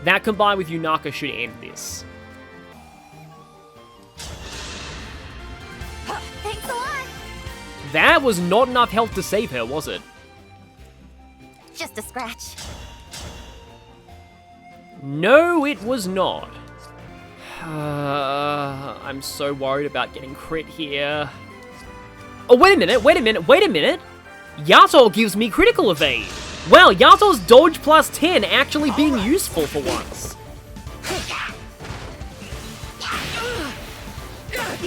That combined with Yunaka should end this. Thanks a lot. That was not enough health to save her, was it? Just a scratch. No, it was not. I'm so worried about getting crit here. Oh, wait a minute. Yato gives me critical evade. Wow, Yato's dodge plus 10 actually being useful for once.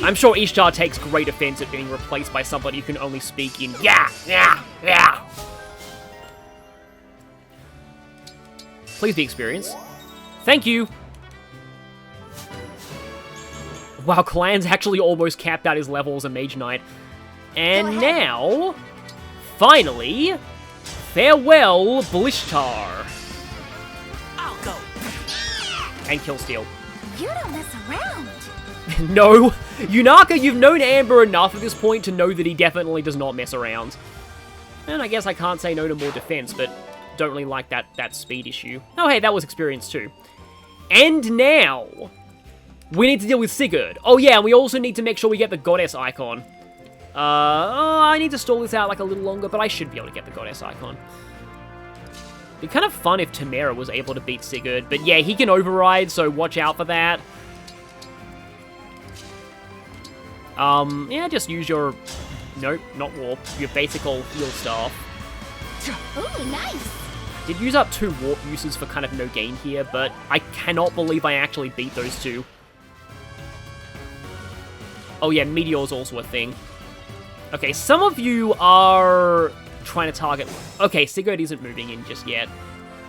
I'm sure Ishtar takes great offense at being replaced by somebody who can only speak in yeah. Please be experienced. Thank you. Wow, Clan's actually almost capped out his level as a Mage Knight. And now, finally, farewell, Blishtar. I'll go. And Killsteel. You don't mess around. No, Yunaka, you've known Amber enough at this point to know that he definitely does not mess around. And I guess I can't say no to more defense, but don't really like that speed issue. Oh, hey, that was experience too. And now, we need to deal with Sigurd. Oh yeah, and we also need to make sure we get the goddess icon. I need to stall this out like a little longer, but I should be able to get the goddess icon. It'd be kind of fun if Temera was able to beat Sigurd, but yeah, he can override, so watch out for that. Yeah, just use your... Nope, not warp. Your basic old heal staff. Ooh, nice. Did use up 2 warp uses for kind of no gain here, but I cannot believe I actually beat those 2. Oh yeah, Meteor's also a thing. Okay, some of you are trying to target... Okay, Sigurd isn't moving in just yet.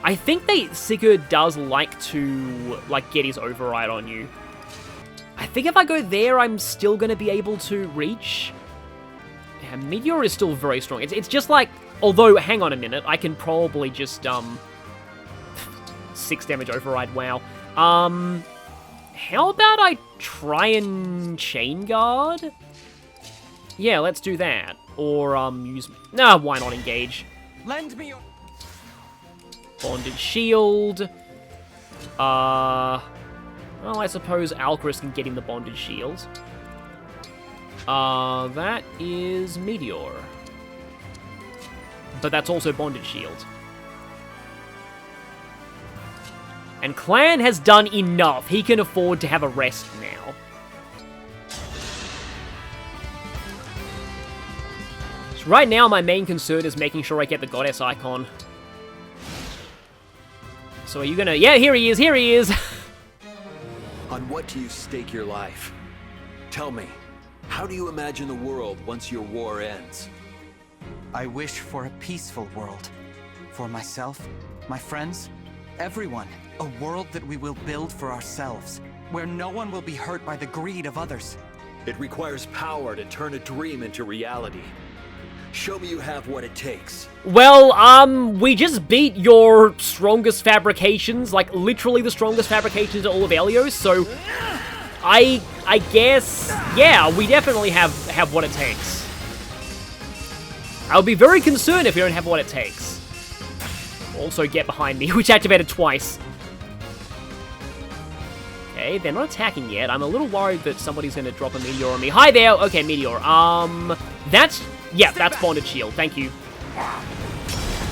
I think Sigurd does like to, like, get his override on you. I think if I go there, I'm still going to be able to reach. Yeah, Meteor is still very strong. It's just like... Although, hang on a minute, I can probably just, 6 damage override, wow. How about I try and chain guard? Yeah, let's do that. Or, use... Nah, why not engage? Lend me your... Bonded shield. Well, I suppose Alcaris can get him the bonded shield. That is Meteor. But that's also bonded shield. And Clan has done enough. He can afford to have a rest now. So right now, my main concern is making sure I get the goddess icon. So are you gonna... Yeah, here he is, here he is! On what do you stake your life? Tell me, how do you imagine the world once your war ends? I wish for a peaceful world. For myself, my friends, everyone. A world that we will build for ourselves, where no one will be hurt by the greed of others. It requires power to turn a dream into reality. Show me you have what it takes. Well, we just beat your strongest fabrications, like literally the strongest fabrications in all of Helios, so I guess, yeah, we definitely have what it takes. I'll be very concerned if we don't have what it takes. Also get behind me, which activated twice. Okay, they're not attacking yet. I'm a little worried that somebody's gonna drop a meteor on me. Hi there! Okay, meteor. That's bonded shield. Thank you.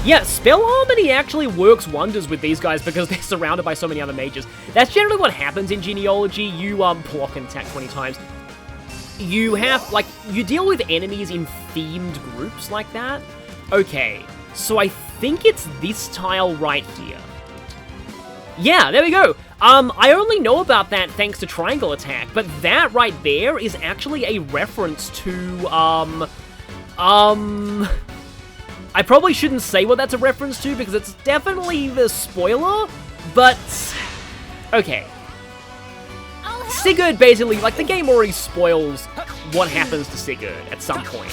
Yeah, Spell Harmony actually works wonders with these guys because they're surrounded by so many other mages. That's generally what happens in Genealogy. You, block and attack 20 times. You have, like, you deal with enemies in themed groups like that. Okay, so I think it's this tile right here. Yeah, there we go. I only know about that thanks to triangle attack, but that right there is actually a reference to, I probably shouldn't say what that's a reference to because it's definitely the spoiler, but okay. Sigurd basically, like, the game already spoils what happens to Sigurd at some point.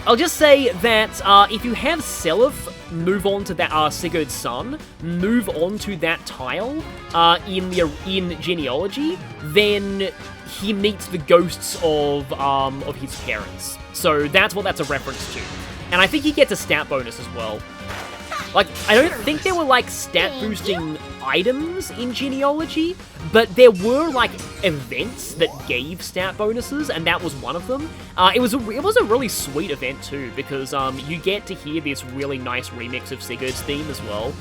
I'll just say that if you have Seliph move on to that Sigurd's son, move on to that tile in Genealogy, then he meets the ghosts of his parents. So that's what that's a reference to. And I think he gets a stat bonus as well. Like, I don't think there were, like, stat-boosting items in Genealogy, but there were, like, events that gave stat bonuses, and that was one of them. It was a really sweet event, too, because you get to hear this really nice remix of Sigurd's theme as well.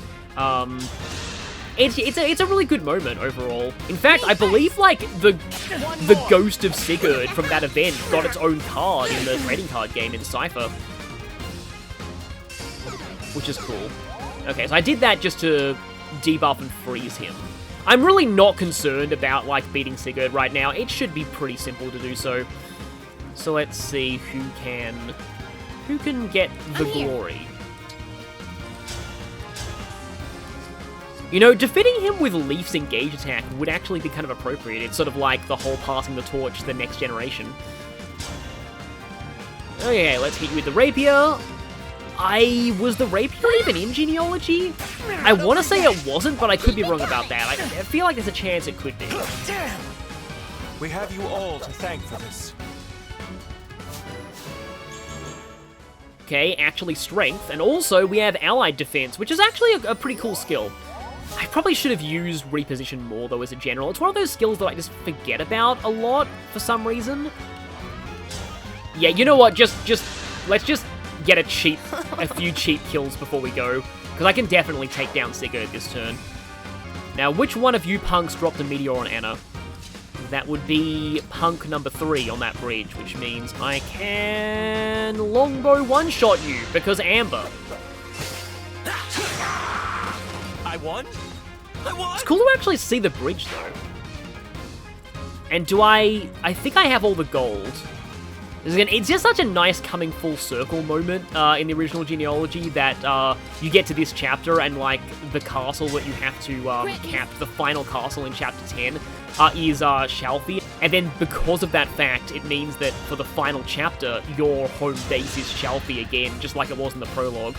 It's a really good moment, overall. In fact, I believe, like, the ghost of Sigurd from that event got its own card in the trading card game in Cypher. Which is cool. Okay, so I did that just to debuff and freeze him. I'm really not concerned about, like, beating Sigurd right now. It should be pretty simple to do so. So let's see who can get the glory. You know, defeating him with Leaf's engage attack would actually be kind of appropriate. It's sort of like the whole passing the torch to the next generation. Okay, let's hit you with the rapier. Was the rapier even in Genealogy? I want to say it wasn't, but I could be wrong about that. I feel like there's a chance it could be. We have you all to thank for this. Okay, actually strength, and also we have allied defense, which is actually a pretty cool skill. I probably should have used reposition more, though, as a general. It's one of those skills that I just forget about a lot for some reason. Yeah, you know what? Let's just get a few cheap kills before we go, because I can definitely take down Sigurd this turn. Now, which one of you punks dropped a meteor on Anna? That would be punk number 3 on that bridge, which means I can longbow one-shot you, because Amber. I won? It's cool to actually see the bridge, though. And I think I have all the gold. It's just such a nice coming full circle moment in the original Genealogy that you get to this chapter and, like, the castle that you have to cap, the final castle in chapter 10, is Shalfie. And then because of that fact, it means that for the final chapter, your home base is Shalfie again, just like it was in the prologue.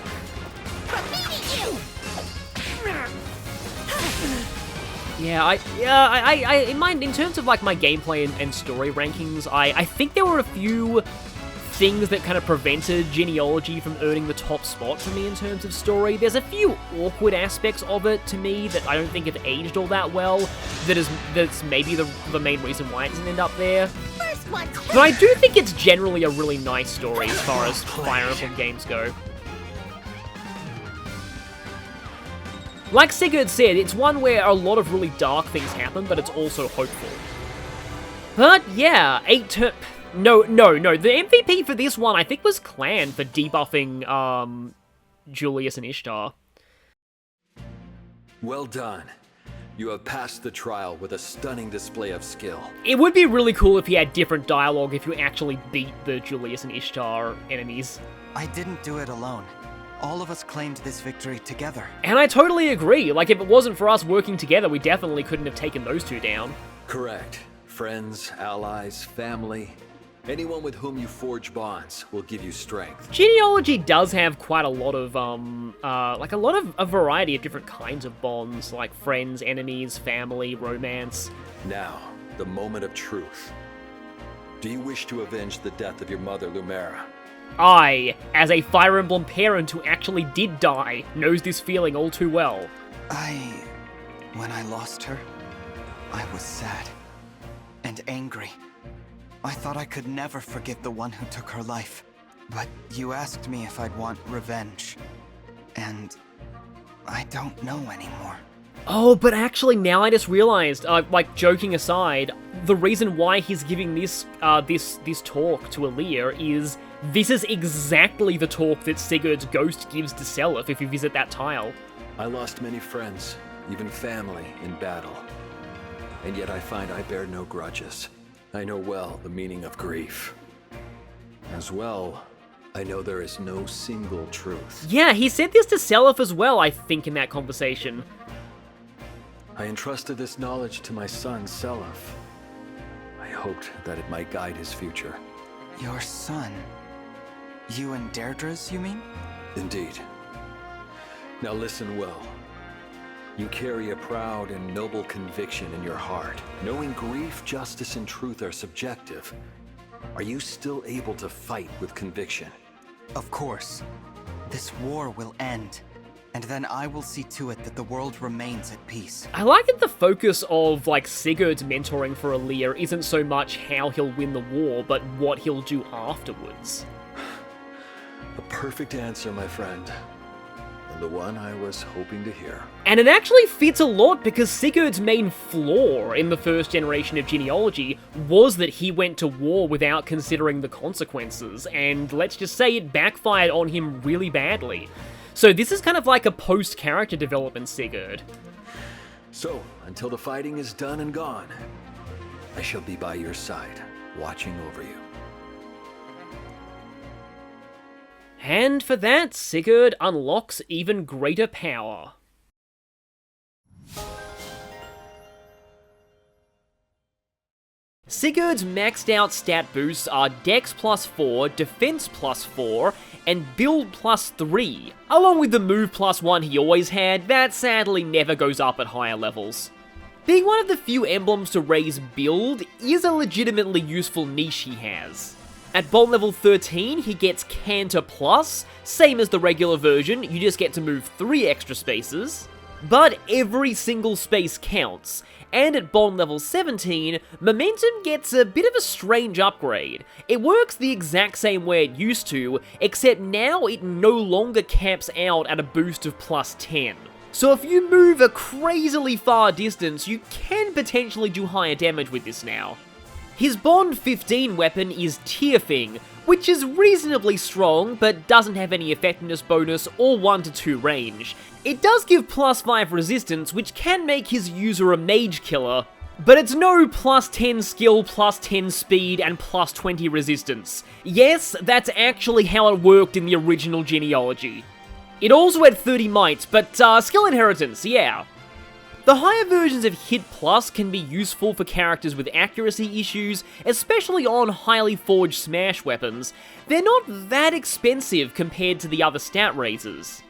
Yeah, in terms of like my gameplay and story rankings, I think there were a few things that kind of prevented Genealogy from earning the top spot for me in terms of story. There's a few awkward aspects of it to me that I don't think have aged all that well. That's maybe the main reason why it doesn't end up there. But I do think it's generally a really nice story as far as Fire Emblem games go. Like Sigurd said, it's one where a lot of really dark things happen, but it's also hopeful. But yeah, No, the MVP for this one I think was Clan for debuffing Julius and Ishtar. Well done. You have passed the trial with a stunning display of skill. It would be really cool if you had different dialogue if you actually beat the Julius and Ishtar enemies. I didn't do it alone. All of us claimed this victory together. And I totally agree. Like, if it wasn't for us working together, we definitely couldn't have taken those two down. Correct. Friends, allies, family, anyone with whom you forge bonds will give you strength. Genealogy does have quite a lot of, a variety of different kinds of bonds, like friends, enemies, family, romance. Now, the moment of truth. Do you wish to avenge the death of your mother, Lumera? I, as a Fire Emblem parent who actually did die, knows this feeling all too well. When I lost her, I was sad and angry. I thought I could never forgive the one who took her life. But you asked me if I'd want revenge. And I don't know anymore. Oh, but actually now I just realized, like joking aside, the reason why he's giving this talk to Aaliyah is this is exactly the talk that Sigurd's ghost gives to Seliph if you visit that tile. I lost many friends, even family, in battle. And yet I find I bear no grudges. I know well the meaning of grief. As well, I know there is no single truth. Yeah, he said this to Seliph as well, I think, in that conversation. I entrusted this knowledge to my son, Seliph. I hoped that it might guide his future. Your son? You and Deirdre's, you mean? Indeed. Now listen well. You carry a proud and noble conviction in your heart. Knowing grief, justice, and truth are subjective, are you still able to fight with conviction? Of course. This war will end, and then I will see to it that the world remains at peace. I like that the focus of, like, Sigurd's mentoring for Aaliyah isn't so much how he'll win the war, but what he'll do afterwards. A perfect answer, my friend. And the one I was hoping to hear. And it actually fits a lot because Sigurd's main flaw in the first generation of Genealogy was that he went to war without considering the consequences, and let's just say it backfired on him really badly. So this is kind of like a post-character development Sigurd. So, until the fighting is done and gone, I shall be by your side, watching over you. And for that, Sigurd unlocks even greater power. Sigurd's maxed out stat boosts are Dex +4, Defense +4, and Build +3, along with the Move +1 he always had that sadly never goes up at higher levels. Being one of the few emblems to raise Build is a legitimately useful niche he has. At Bolt level 13, he gets Canter Plus, same as the regular version, you just get to move 3 extra spaces. But every single space counts, and at Bolt level 17, Momentum gets a bit of a strange upgrade. It works the exact same way it used to, except now it no longer caps out at a boost of +10. So if you move a crazily far distance, you can potentially do higher damage with this now. His Bond 15 weapon is Tearfing, which is reasonably strong, but doesn't have any effectiveness bonus or 1 to 2 range. It does give +5 resistance, which can make his user a mage killer, but it's no +10 skill, +10 speed, and +20 resistance. Yes, that's actually how it worked in the original Genealogy. It also had 30 might, but skill inheritance, yeah. The higher versions of Hit Plus can be useful for characters with accuracy issues, especially on highly forged smash weapons. They're not that expensive compared to the other stat raisers.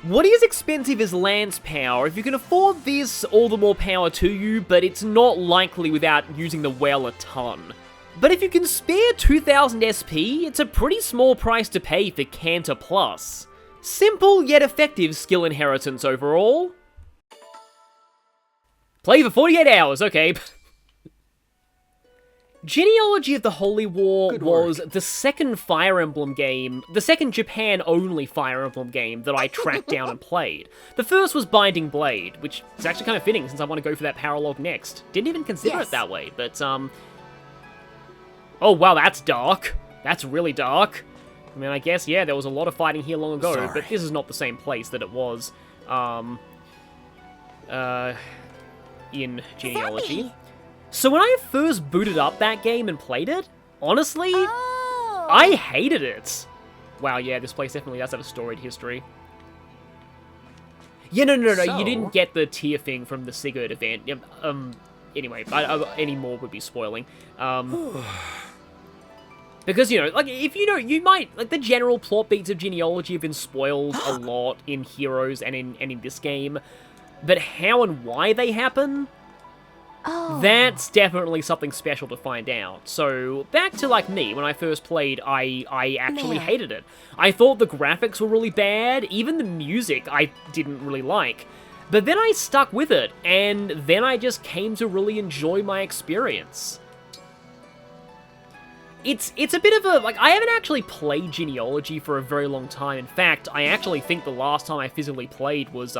What is expensive is lance power. If you can afford this, all the more power to you, but it's not likely without using the well a ton. But if you can spare 2000 SP, it's a pretty small price to pay for Canter Plus. Simple yet effective skill inheritance overall. Play for 48 hours, okay. Genealogy of the Holy War was the second Fire Emblem game, the second Japan-only Fire Emblem game that I tracked down and played. The first was Binding Blade, which is actually kind of fitting since I want to go for that Paralog next. Didn't even consider it that way, but oh wow, that's dark. That's really dark. I mean, I guess, yeah, there was a lot of fighting here long ago, but this is not the same place that it was, in Genealogy. So when I first booted up that game and played it, honestly, I hated it. Wow, yeah, this place definitely does have a storied history. Yeah, no, you didn't get the tier thing from the Sigurd event. Anyway, any more would be spoiling. Because, you know, like, if you know, you might, like, the general plot beats of Genealogy have been spoiled a lot in Heroes and in this game, but how and why they happen, that's definitely something special to find out. So, back to, like, me, when I first played, I actually hated it. I thought the graphics were really bad, even the music I didn't really like. But then I stuck with it, and then I just came to really enjoy my experience. It's a bit of a, like, I haven't actually played Genealogy for a very long time. In fact, I actually think the last time I physically played was,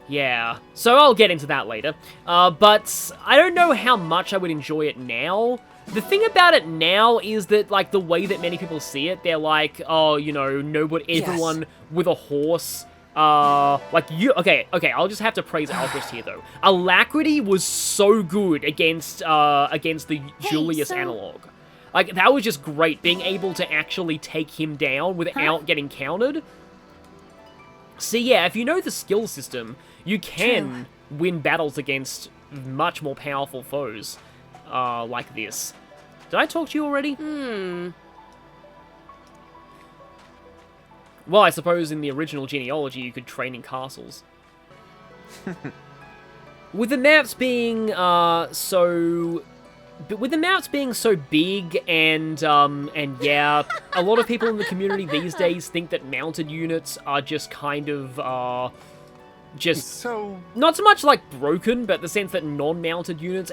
yeah. So I'll get into that later. But I don't know how much I would enjoy it now. The thing about it now is that, like, the way that many people see it, they're like, oh, you know, everyone with a horse, like, you, okay, I'll just have to praise Alchrist here, though. Alacrity was so good against the Julius analog. Like, that was just great, being able to actually take him down without getting countered. So yeah, if you know the skill system, you can win battles against much more powerful foes, like this. Did I talk to you already? Well, I suppose in the original Genealogy, you could train in castles. With the maps being, with the maps being so big and yeah, a lot of people in the community these days think that mounted units are just kind of, just not so much like broken, but the sense that non-mounted units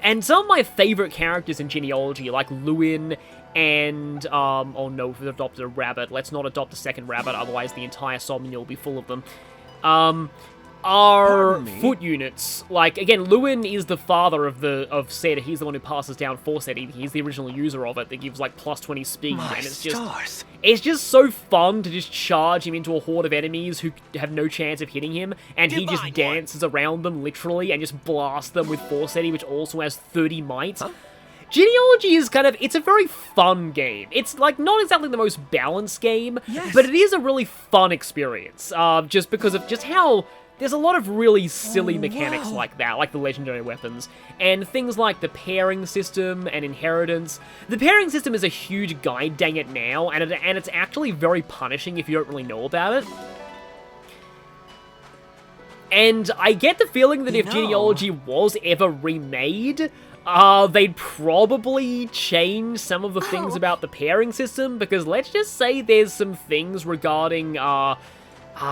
and some of my favorite characters in Genealogy, like Lewin and, oh no, we've adopted a rabbit. Let's not adopt a second rabbit, otherwise the entire Somnium will be full of them. Are foot units. Like, again, Lewin is the father of Sed. He's the one who passes down for Sed. He's the original user of it that gives, like, plus 20 speed. And it's just so fun to just charge him into a horde of enemies who have no chance of hitting him, and he just dances around them, literally, and just blasts them with Forseti, which also has 30 might. Genealogy is kind of, it's a very fun game. It's, like, not exactly the most balanced game, but it is a really fun experience, just because of just how there's a lot of really silly mechanics like that, like the legendary weapons, and things like the pairing system and inheritance. The pairing system is a huge guide, dang it now, and it's actually very punishing if you don't really know about it. And I get the feeling that if Genealogy was ever remade, they'd probably change some of the things about the pairing system, because let's just say there's some things regarding,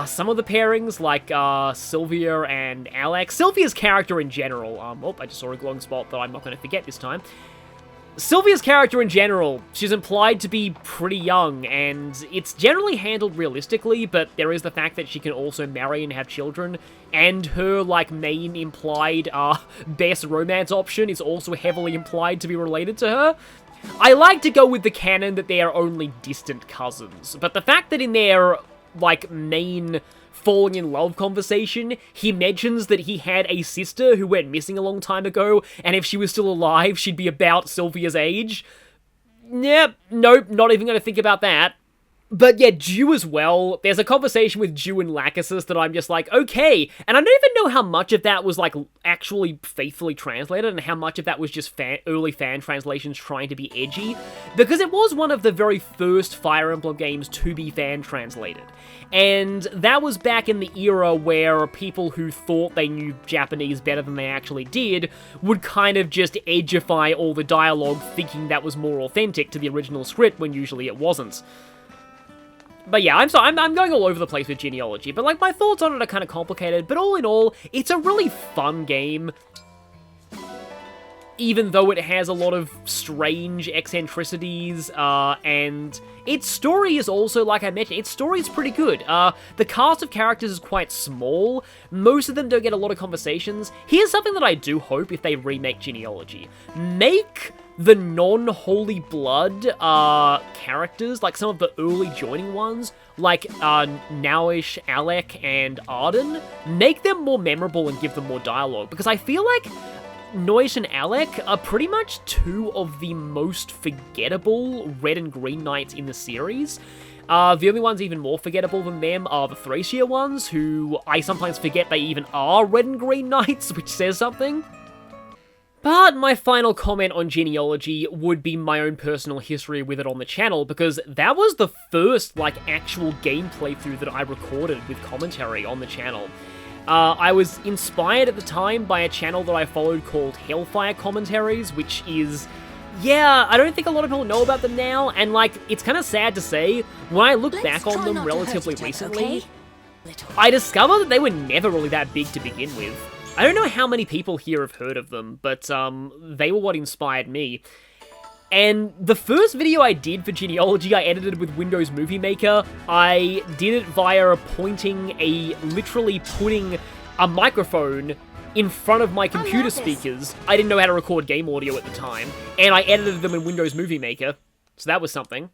some of the pairings, like, Sylvia and Alex. Sylvia's character in general, oh, I just saw a glowing spot that I'm not going to forget this time. Sylvia's character in general, she's implied to be pretty young, and it's generally handled realistically, but there is the fact that she can also marry and have children, and her, like, main implied, best romance option is also heavily implied to be related to her. I like to go with the canon that they are only distant cousins, but the fact that in their, like, main falling in love conversation, he mentions that he had a sister who went missing a long time ago, and if she was still alive, she'd be about Sylvia's age. Yep, nope, not even gonna think about that. But yeah, Dew as well. There's a conversation with Dew and Lachesis that I'm just like, okay. And I don't even know how much of that was, like, actually faithfully translated and how much of that was just early fan translations trying to be edgy. Because it was one of the very first Fire Emblem games to be fan translated. And that was back in the era where people who thought they knew Japanese better than they actually did would kind of just edgify all the dialogue thinking that was more authentic to the original script when usually it wasn't. But yeah, I'm sorry, I'm going all over the place with Genealogy, but like my thoughts on it are kind of complicated, but all in all, it's a really fun game. Even though it has a lot of strange eccentricities, and its story is also, like I mentioned, its story is pretty good. The cast of characters is quite small, most of them don't get a lot of conversations. Here's something that I do hope if they remake Genealogy. Make the non-Holy Blood characters, like some of the early joining ones, like Nowish, Alec, and Arden, make them more memorable and give them more dialogue, because I feel like Nowish and Alec are pretty much two of the most forgettable Red and Green Knights in the series. The only ones even more forgettable than them are the Thracia ones, who I sometimes forget they even are Red and Green Knights, which says something. But my final comment on Genealogy would be my own personal history with it on the channel, because that was the first, like, actual game playthrough that I recorded with commentary on the channel. I was inspired at the time by a channel that I followed called Hellfire Commentaries, which is, yeah, I don't think a lot of people know about them now, and, like, it's kind of sad to say, when I look back on them relatively recently, I discovered that they were never really that big to begin with. I don't know how many people here have heard of them, but they were what inspired me. And the first video I did for Genealogy, I edited with Windows Movie Maker. I did it via literally putting a microphone in front of my computer speakers. I didn't know how to record game audio at the time, and I edited them in Windows Movie Maker, so that was something.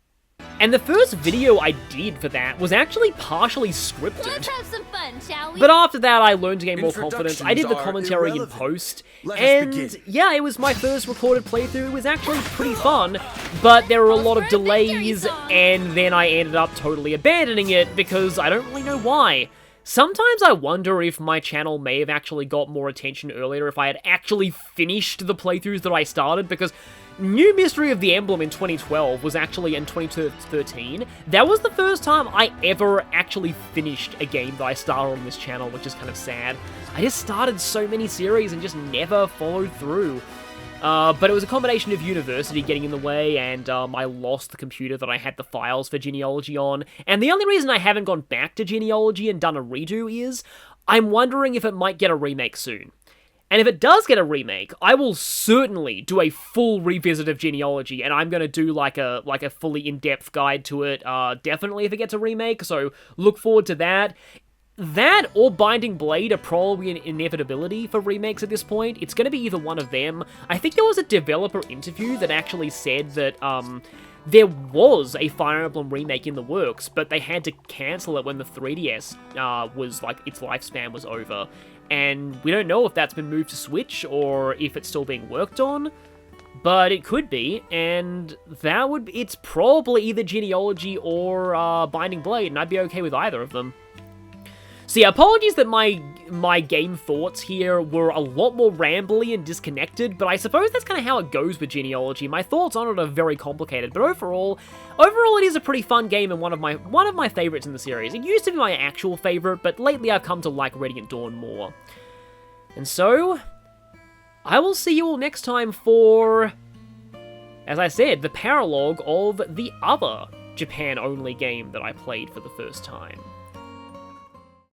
And the first video I did for that was actually partially scripted. Let's have some fun, shall we? But after that, I learned to gain more confidence. I did the commentary in post, and yeah, it was my first recorded playthrough. It was actually pretty fun, but there were a lot of delays, and then I ended up totally abandoning it because I don't really know why. Sometimes I wonder if my channel may have actually got more attention earlier if I had actually finished the playthroughs that I started, because New Mystery of the Emblem in 2012 was actually in 2013. That was the first time I ever actually finished a game that I started on this channel, which is kind of sad. I just started so many series and just never followed through. But it was a combination of university getting in the way, and I lost the computer that I had the files for Genealogy on. And the only reason I haven't gone back to Genealogy and done a redo is I'm wondering if it might get a remake soon. And if it does get a remake, I will certainly do a full revisit of Genealogy, and I'm going to do like a fully in-depth guide to it, definitely if it gets a remake, so look forward to that. That or Binding Blade are probably an inevitability for remakes at this point. It's going to be either one of them. I think there was a developer interview that actually said that there was a Fire Emblem remake in the works, but they had to cancel it when the 3DS was, like, its lifespan was over. And we don't know if that's been moved to Switch or if it's still being worked on, but it could be, and it's probably either Genealogy or Binding Blade, and I'd be okay with either of them. So yeah, apologies that my game thoughts here were a lot more rambly and disconnected, but I suppose that's kind of how it goes with Genealogy. My thoughts on it are very complicated, but overall it is a pretty fun game and one of my favorites in the series. It used to be my actual favorite, but lately I've come to like Radiant Dawn more. And so, I will see you all next time for, as I said, the paralogue of the other Japan-only game that I played for the first time.